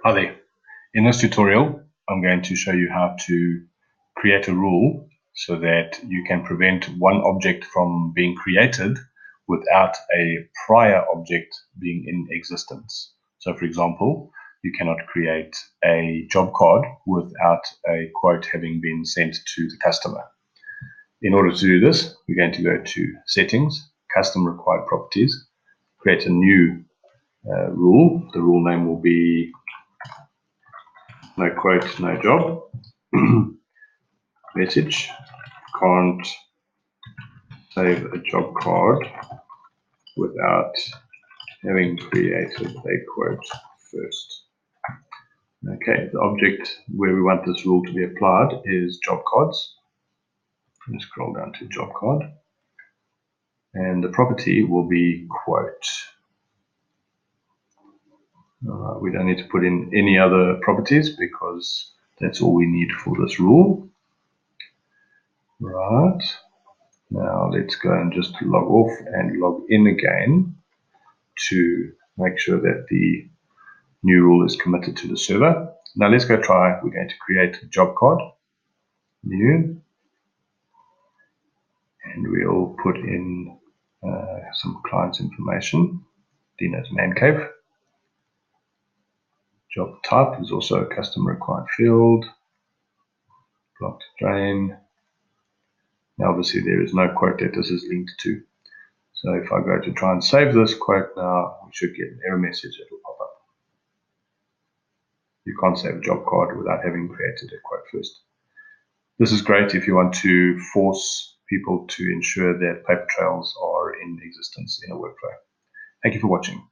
Hi there. In this tutorial, I'm going to show you how to create a rule so that you can prevent one object from being created without a prior object being in existence. So for example, you cannot create a job card without a quote having been sent to the customer. In order to do this, we're going to go to Settings, Custom Required Properties, create a new rule. The rule name will be no quote, no job. Message, can't save a job card without having created a quote first. Okay, the object where we want this rule to be applied is job cards. Let's scroll down to job card. And the property will be quote. We don't need to put in any other properties because that's all we need for this rule. Right. Now let's go and just log off and log in again to make sure that the new rule is committed to the server. Now let's go try. We're going to create a job card, new, and we'll put in some client's information. Dino's Man Cave. Job type is also a custom required field. Blocked drain. Now obviously there is no quote that this is linked to. So if I go to try and save this quote now, we should get an error message that will pop up. You can't save a job card without having created a quote first. This is great if you want to force people to ensure that paper trails are in existence in a workflow. Thank you for watching.